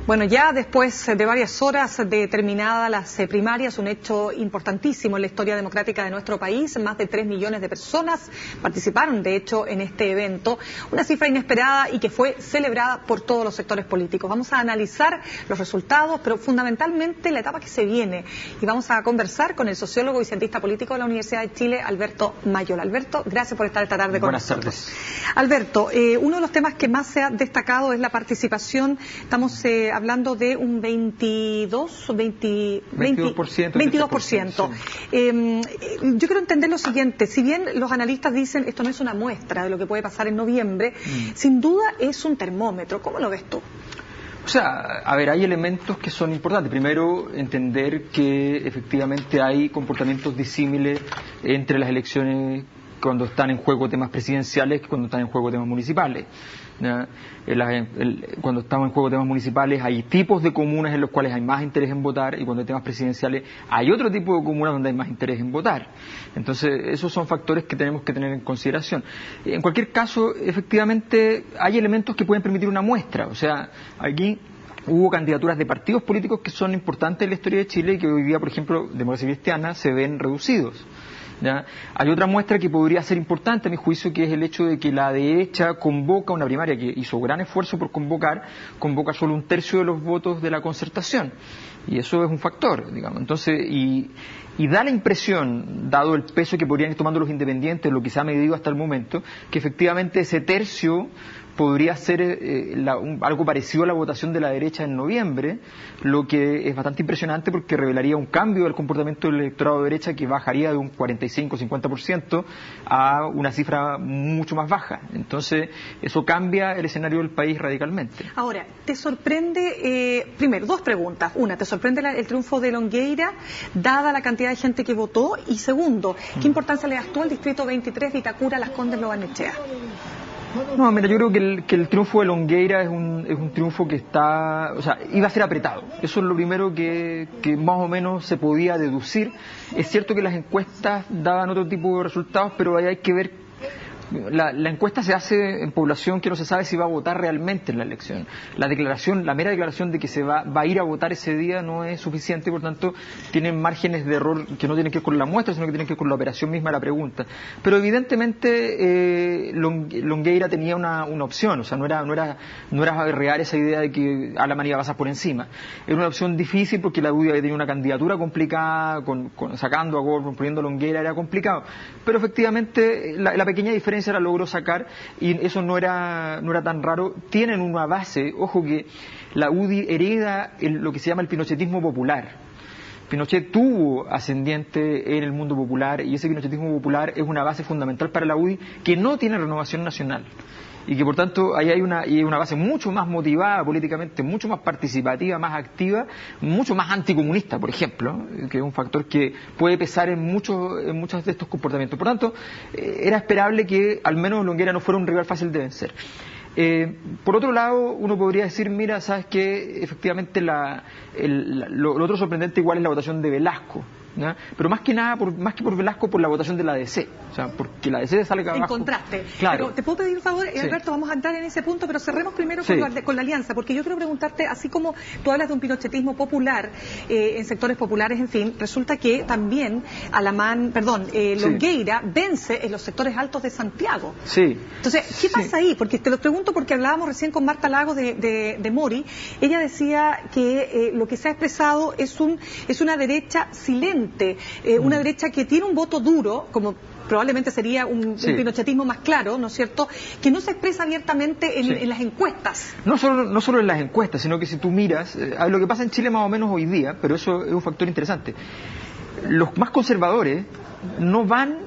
Bueno, ya después de varias horas de terminadas las primarias, un hecho importantísimo en la historia democrática de nuestro país, más de 3 millones de personas participaron, de hecho, en este evento, una cifra inesperada y que fue celebrada por todos los sectores políticos. Vamos a analizar los resultados, pero fundamentalmente la etapa que se viene, y vamos a conversar con el sociólogo y cientista político de la Universidad de Chile, Alberto Mayola. Alberto, gracias por estar esta tarde con nosotros. Buenas tardes. Alberto, uno de los temas que más se ha destacado es la participación. Estamos hablando de un 22%. Yo quiero entender lo siguiente, si bien los analistas dicen esto no es una muestra de lo que puede pasar en noviembre, sin duda es un termómetro. ¿Cómo lo ves tú? O sea, a ver, hay elementos que son importantes. Primero, entender que efectivamente hay comportamientos disímiles entre las elecciones cuando están en juego temas presidenciales que cuando están en juego temas municipales. Cuando estamos en juego temas municipales hay tipos de comunas en los cuales hay más interés en votar, y cuando hay temas presidenciales hay otro tipo de comunas donde hay más interés en votar. Entonces esos son factores que tenemos que tener en consideración. En cualquier caso, efectivamente hay elementos que pueden permitir una muestra. O sea, aquí hubo candidaturas de partidos políticos que son importantes en la historia de Chile y que hoy día, por ejemplo, Democracia Cristiana, se ven reducidos. ¿Ya? Hay otra muestra que podría ser importante a mi juicio, que es el hecho de que la derecha convoca una primaria que hizo gran esfuerzo por convoca solo 1/3 de los votos de la Concertación, y eso es un factor, digamos. Entonces, y da la impresión, dado el peso que podrían ir tomando los independientes, lo que se ha medido hasta el momento, que efectivamente ese tercio podría ser algo parecido a la votación de la derecha en noviembre, lo que es bastante impresionante porque revelaría un cambio del comportamiento del electorado de derecha que bajaría de un 45-50% a una cifra mucho más baja. Entonces, eso cambia el escenario del país radicalmente. Ahora, ¿te sorprende, primero, dos preguntas? Una, ¿te sorprende el triunfo de Longueira, dada la cantidad de gente que votó? Y segundo, ¿qué importancia le das tú al distrito 23 de Itacura, Las Condes, Lo Barnechea? No, mira, yo creo que el triunfo de Longueira es un triunfo que está, o sea, iba a ser apretado. Eso es lo primero que más o menos se podía deducir. Es cierto que las encuestas daban otro tipo de resultados, pero ahí hay que ver. La encuesta se hace en población que no se sabe si va a votar realmente en la elección. La mera declaración de que se va a ir a votar ese día no es suficiente, por tanto tienen márgenes de error que no tienen que ver con la muestra, sino que tienen que ver con la operación misma de la pregunta. Pero evidentemente Longueira tenía una opción, o sea, no era real esa idea de que Alamán iba a pasar por encima. Era una opción difícil porque la UDI había tenido una candidatura complicada, sacando a Gordon, poniendo a Longueira, era complicado. Pero efectivamente la pequeña diferencia la logró sacar, y eso no era tan raro. Tienen una base, ojo que la UDI hereda lo que se llama el pinochetismo popular. Pinochet tuvo ascendiente en el mundo popular, y ese pinochetismo popular es una base fundamental para la UDI que no tiene renovación nacional. Y que por tanto ahí hay una base mucho más motivada políticamente, mucho más participativa, más activa, mucho más anticomunista, por ejemplo, que es un factor que puede pesar en muchos de estos comportamientos. Por tanto, era esperable que al menos Longueira no fuera un rival fácil de vencer. Por otro lado, uno podría decir, mira, sabes que efectivamente lo otro sorprendente igual es la votación de Velasco, ¿no? Pero más que por Velasco, por la votación de la DC, o sea, porque la DC sale acá abajo. En contraste. Claro. Pero te puedo pedir un favor, Sí. Alberto, vamos a entrar en ese punto, pero cerremos primero Sí. con la alianza, porque yo quiero preguntarte, así como tú hablas de un pinochetismo popular, en sectores populares, en fin, resulta que también Longueira vence en los sectores altos de Santiago. Sí. Entonces, ¿qué pasa ahí? Porque te lo pregunto porque hablábamos recién con Marta Lago de Mori. Ella decía que lo que se ha expresado es una derecha silente, una derecha que tiene un voto duro, como probablemente sería un pinochetismo más claro, ¿no es cierto?, que no se expresa abiertamente en las encuestas. No solo en las encuestas, sino que si tú miras, lo que pasa en Chile más o menos hoy día, pero eso es un factor interesante. Los más conservadores no van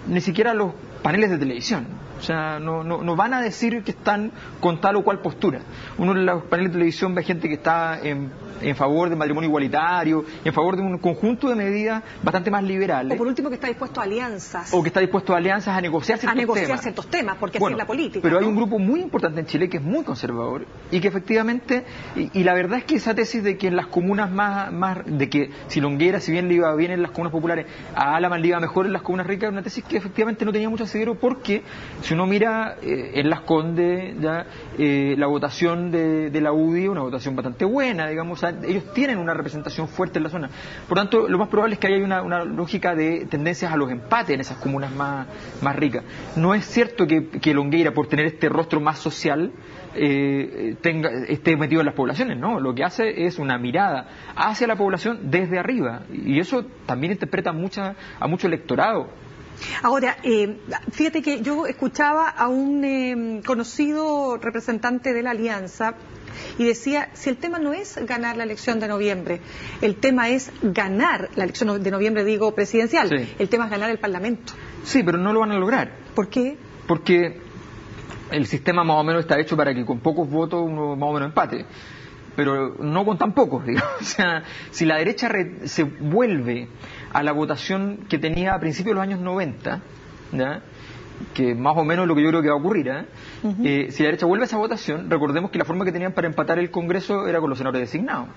ni siquiera a los paneles de televisión. O sea, no van a decir que están con tal o cual postura. Uno en los paneles de televisión ve gente que está en favor del matrimonio igualitario, en favor de un conjunto de medidas bastante más liberales. O por último que está dispuesto a alianzas. O que está dispuesto a alianzas, a negociar ciertos temas, porque así es la política. Pero ¿no? hay un grupo muy importante en Chile que es muy conservador y que efectivamente, y la verdad es que esa tesis de que en las comunas de que si Longueira, si bien le iba bien en las comunas populares, a Alamán le iba mejor en las comunas ricas, es una tesis que efectivamente no tenía mucho asidero, porque Si uno mira en Las Condes, la votación de la UDI, una votación bastante buena, digamos, o sea, ellos tienen una representación fuerte en la zona. Por tanto, lo más probable es que haya una lógica de tendencias a los empates en esas comunas más ricas. No es cierto que Longueira, por tener este rostro más social, esté metido en las poblaciones, no, lo que hace es una mirada hacia la población desde arriba, y eso también interpreta a mucho electorado. Ahora, fíjate que yo escuchaba a un conocido representante de la Alianza y decía, si el tema no es ganar la elección de noviembre, el tema es ganar la elección de noviembre, digo, presidencial, sí. El tema es ganar el Parlamento. Sí, pero no lo van a lograr. ¿Por qué? Porque el sistema más o menos está hecho para que con pocos votos uno más o menos empate, pero no con tan pocos, digamos. O sea, si la derecha se vuelve a la votación que tenía a principios de los años 90, ¿ya?, que más o menos lo que yo creo que va a ocurrir, si la derecha vuelve a esa votación, recordemos que la forma que tenían para empatar el Congreso era con los senadores designados.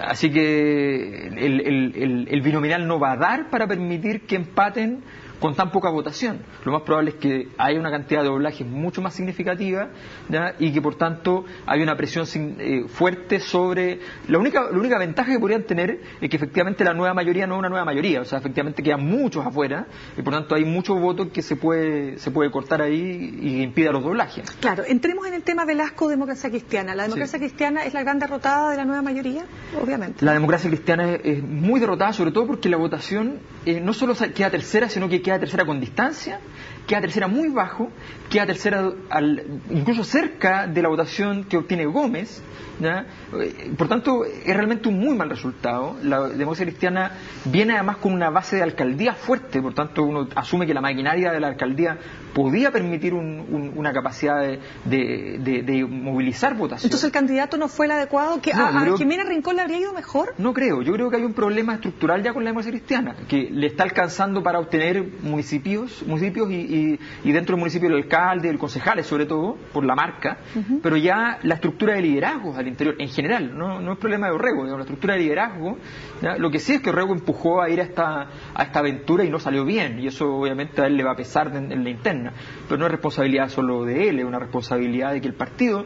Así que el binominal no va a dar para permitir que empaten con tan poca votación. Lo más probable es que haya una cantidad de doblajes mucho más significativa, ¿ya?, y que por tanto hay una presión fuerte sobre... La única ventaja que podrían tener es que efectivamente la nueva mayoría no es una nueva mayoría, o sea, efectivamente quedan muchos afuera y por tanto hay muchos votos que se puede cortar ahí y impida los doblajes. Claro, entremos en el tema Velasco-Democracia Cristiana. ¿La democracia cristiana es la gran derrotada de la nueva mayoría? Obviamente. La democracia cristiana es muy derrotada, sobre todo porque la votación no solo queda tercera, sino que queda tercera con distancia, queda tercera muy bajo, queda tercera incluso cerca de la votación que obtiene Gómez, ¿ya? Por tanto, es realmente un muy mal resultado. La democracia cristiana viene además con una base de alcaldía fuerte, por tanto uno asume que la maquinaria de la alcaldía podía permitir una capacidad de movilizar votación. Entonces el candidato no fue el adecuado, que a Jimena Rincón le habría ido mejor. No creo, yo creo que hay un problema estructural ya con la democracia cristiana, que le está alcanzando para obtener municipios y dentro del municipio el alcalde, el concejales sobre todo, por la marca, pero ya la estructura de liderazgos al interior, en general, no es problema de Orrego, digamos, la estructura de liderazgo, ¿ya? Lo que sí es que Orrego empujó a ir a esta aventura y no salió bien, y eso obviamente a él le va a pesar en la interna, pero no es responsabilidad solo de él, es una responsabilidad de que el partido,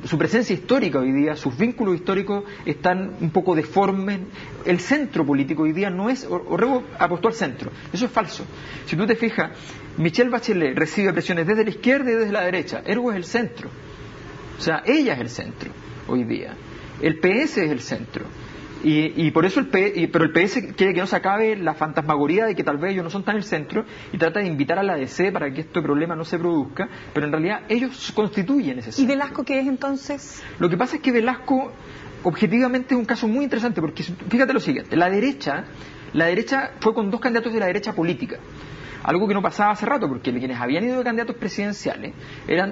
su presencia histórica hoy día, sus vínculos históricos están un poco deformes. El centro político hoy día no es... Orrego apostó al centro, eso es falso. Si tú te fijas, Michelle Bachelet recibe presiones desde la izquierda y desde la derecha, ergo es el centro, o sea, ella es el centro hoy día, el PS es el centro. Y por eso pero el PS quiere que no se acabe la fantasmagoría de que tal vez ellos no son tan el centro y trata de invitar a la DC para que este problema no se produzca, pero en realidad ellos constituyen ese centro. ¿Y Velasco qué es entonces? Lo que pasa es que Velasco objetivamente es un caso muy interesante porque fíjate lo siguiente, la derecha fue con dos candidatos de la derecha política, algo que no pasaba hace rato porque quienes habían ido de candidatos presidenciales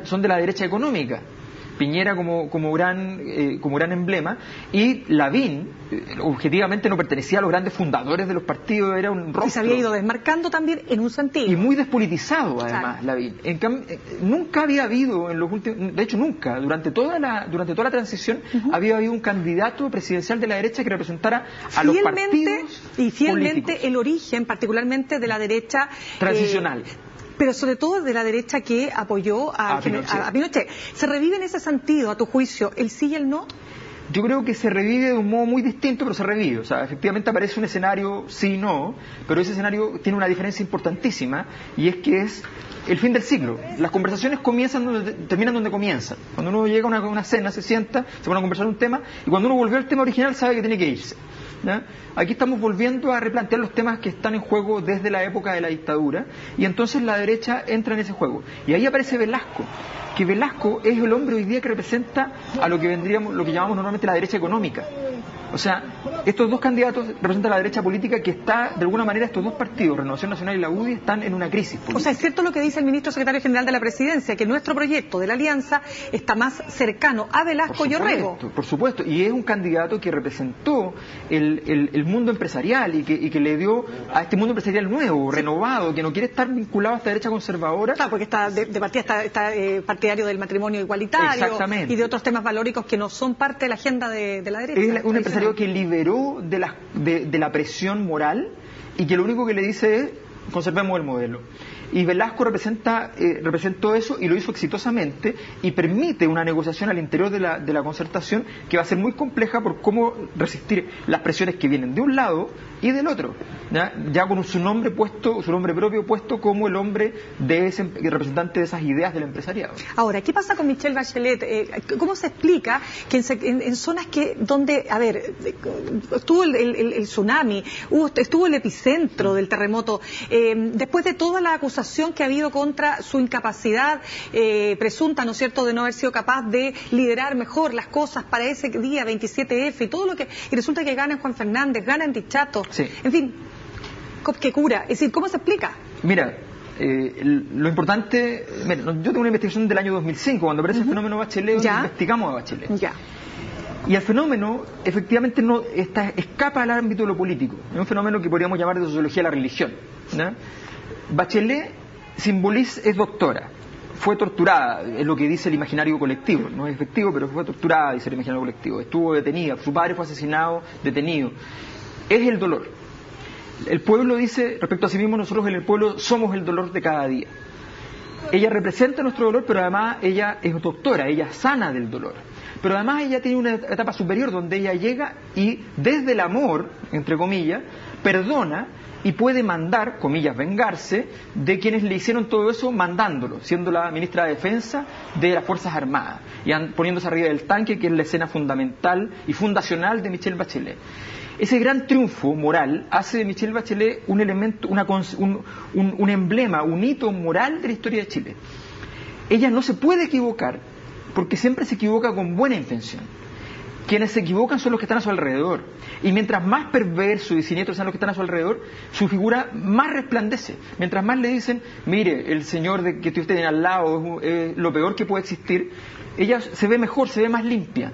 son de la derecha económica. Piñera como gran emblema, y Lavín objetivamente no pertenecía a los grandes fundadores de los partidos, era un rostro. Y se había ido desmarcando también en un sentido. Y muy despolitizado además, claro. Lavín. Nunca había habido en los últimos, de hecho nunca, durante toda la transición, había habido un candidato presidencial de la derecha que representara a los partidos y fielmente políticos. El origen, particularmente de la derecha transicional. Pero sobre todo de la derecha que apoyó a Pinochet. ¿Se revive en ese sentido, a tu juicio, el sí y el no? Yo creo que se revive de un modo muy distinto, pero se revive. O sea, efectivamente aparece un escenario sí-no, pero ese escenario tiene una diferencia importantísima, y es que es el fin del siglo. Las conversaciones terminan donde comienzan. Cuando uno llega a una cena, se sienta, se pone a conversar un tema, y cuando uno volvió al tema original sabe que tiene que irse, ¿ya? Aquí estamos volviendo a replantear los temas que están en juego desde la época de la dictadura, y entonces la derecha entra en ese juego. Y ahí aparece Velasco, que Velasco es el hombre hoy día que representa a lo que llamamos normalmente la derecha económica. O sea, estos dos candidatos representan la derecha política que está, de alguna manera, estos dos partidos, Renovación Nacional y la UDI, están en una crisis política. O sea, es cierto lo que dice el ministro secretario general de la Presidencia, que nuestro proyecto de la Alianza está más cercano a Velasco y Orrego. Por supuesto, y es un candidato que representó el mundo empresarial y que le dio a este mundo empresarial nuevo, renovado, que no quiere estar vinculado a esta derecha conservadora. Claro, porque está de partida está partidario del matrimonio igualitario. Exactamente. Y de otros temas valóricos que no son parte de la agenda de la derecha. Es un empresario que liberó de la presión moral y que lo único que le dice es conservemos el modelo. y Velasco representó eso y lo hizo exitosamente y permite una negociación al interior de la concertación que va a ser muy compleja por cómo resistir las presiones que vienen de un lado y del otro, ya con su nombre propio puesto como el hombre de ese representante de esas ideas del empresariado. Ahora, ¿qué pasa con Michelle Bachelet? ¿Cómo se explica que en zonas donde, a ver, estuvo el tsunami, estuvo el epicentro del terremoto, después de toda la acusación que ha habido contra su incapacidad presunta, ¿no es cierto?, de no haber sido capaz de liderar mejor las cosas para ese día 27F y todo lo que... Y resulta que gana Juan Fernández, gana en Dichato, sí. En fin, ¿qué cura? Es decir, ¿cómo se explica? Mira, lo importante... Mira, yo tengo una investigación del año 2005, cuando aparece el fenómeno Bachelet, investigamos a Bachelet. Ya. Y el fenómeno, efectivamente, escapa al ámbito de lo político. Es un fenómeno que podríamos llamar de sociología de la religión, ¿no? Bachelet es doctora. Fue torturada, es lo que dice el imaginario colectivo. No es efectivo, pero fue torturada, dice el imaginario colectivo. Estuvo detenida, su padre fue asesinado, detenido. Es el dolor. El pueblo dice, respecto a sí mismo, nosotros en el pueblo somos el dolor de cada día. Ella representa nuestro dolor, pero además ella es doctora, ella sana del dolor. Pero además ella tiene una etapa superior donde ella llega y desde el amor, entre comillas, perdona y puede mandar, comillas, vengarse de quienes le hicieron todo eso mandándolo, siendo la ministra de Defensa de las Fuerzas Armadas y poniéndose arriba del tanque, que es la escena fundamental y fundacional de Michelle Bachelet. Ese gran triunfo moral hace de Michelle Bachelet un elemento, un emblema, un hito moral de la historia de Chile. Ella no se puede equivocar porque siempre se equivoca con buena intención. Quienes se equivocan son los que están a su alrededor. Y mientras más perversos y siniestros sean los que están a su alrededor, su figura más resplandece. Mientras más le dicen, mire, el señor que usted tiene al lado es lo peor que puede existir, ella se ve mejor, se ve más limpia.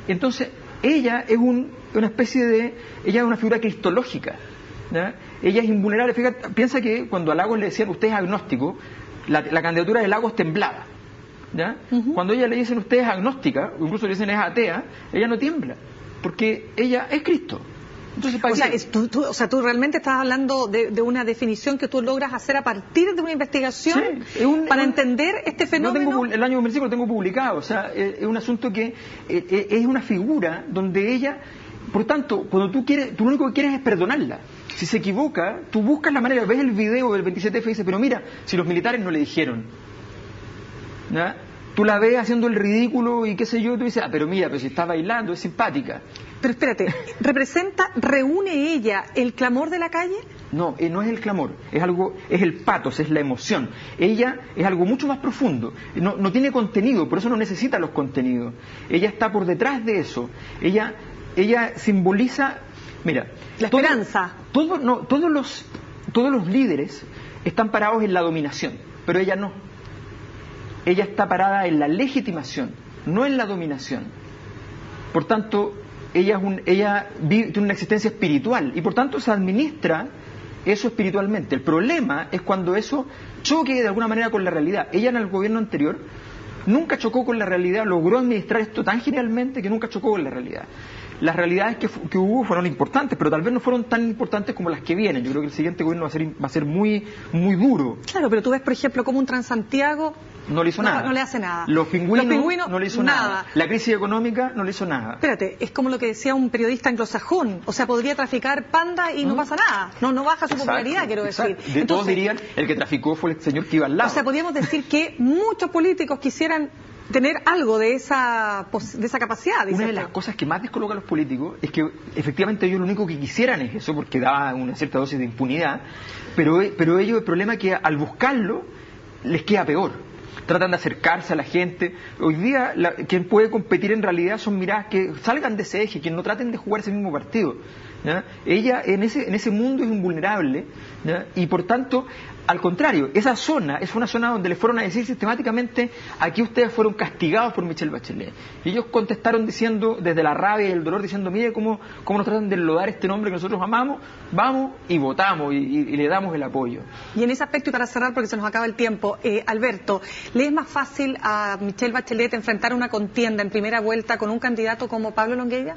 Entonces, ella es una figura cristológica, ¿ya? Ella es invulnerable. Fíjate, piensa que cuando a Lagos le decían, usted es agnóstico, la candidatura de Lagos temblaba. ¿Ya? Cuando ella le dicen usted es agnóstica, o incluso le dicen es atea, ella no tiembla, porque ella es Cristo. Entonces, tú realmente estás hablando de una definición que tú logras hacer a partir de una investigación para entender este fenómeno. El año 2005 lo tengo publicado, o sea, es un asunto que es una figura donde ella, por tanto, cuando tú lo único que quieres es perdonarla. Si se equivoca, tú buscas la manera, ves el video del 27F y dices, pero mira, si los militares no le dijeron, ¿ya? Tú la ves haciendo el ridículo y qué sé yo, tú dices, pero mira, pero si está bailando, es simpática. Pero espérate, ¿reúne ella el clamor de la calle? No, no es el clamor, es el patos, es la emoción. Ella es algo mucho más profundo, no tiene contenido, por eso no necesita los contenidos. Ella está por detrás de eso. Ella simboliza, mira, la esperanza. Todos los líderes están parados en la dominación, pero ella no. Ella está parada en la legitimación, no en la dominación. Por tanto, ella tiene una existencia espiritual y por tanto se administra eso espiritualmente. El problema es cuando eso choque de alguna manera con la realidad. Ella en el gobierno anterior nunca chocó con la realidad, logró administrar esto tan genialmente que nunca chocó con la realidad. Las realidades que hubo fueron importantes, pero tal vez no fueron tan importantes como las que vienen. Yo creo que el siguiente gobierno va a ser muy, muy duro. Claro, pero tú ves, por ejemplo, como un Transantiago no le hizo nada. No le hace nada. Los pingüinos no le hizo nada. La crisis económica no le hizo nada. Espérate, es como lo que decía un periodista anglosajón. O sea, podría traficar panda y no pasa nada. No baja su popularidad, quiero decir. Todos dirían, el que traficó fue el señor que iba al lado. O sea, podríamos decir que muchos políticos quisieran tener algo de esa capacidad. Una de las cosas que más descoloca a los políticos es que efectivamente ellos lo único que quisieran es eso, porque da una cierta dosis de impunidad, pero ellos el problema es que al buscarlo les queda peor. Tratan de acercarse a la gente. Hoy día quien puede competir en realidad son miradas que salgan de ese eje, que no traten de jugar ese mismo partido, ¿ya? Ella en ese mundo es invulnerable, ¿ya? Y por tanto, al contrario, esa zona es una zona donde le fueron a decir sistemáticamente, aquí ustedes fueron castigados por Michelle Bachelet. Y ellos contestaron diciendo, desde la rabia y el dolor, diciendo, mire cómo nos tratan de enlodar este nombre que nosotros amamos, vamos y votamos y le damos el apoyo. Y en ese aspecto, y para cerrar porque se nos acaba el tiempo, Alberto, ¿le es más fácil a Michelle Bachelet enfrentar una contienda en primera vuelta con un candidato como Pablo Longueira?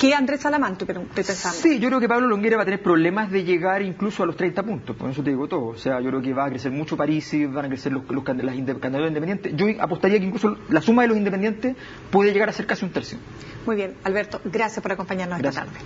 que Andrés Salamán, estoy pensando. Sí, yo creo que Pablo Longueira va a tener problemas de llegar incluso a los 30 puntos, por eso te digo todo. O sea, yo creo que va a crecer mucho Parisi, van a crecer los candidatos independientes. Yo apostaría que incluso la suma de los independientes puede llegar a ser casi un tercio. Muy bien, Alberto, gracias por acompañarnos esta tarde.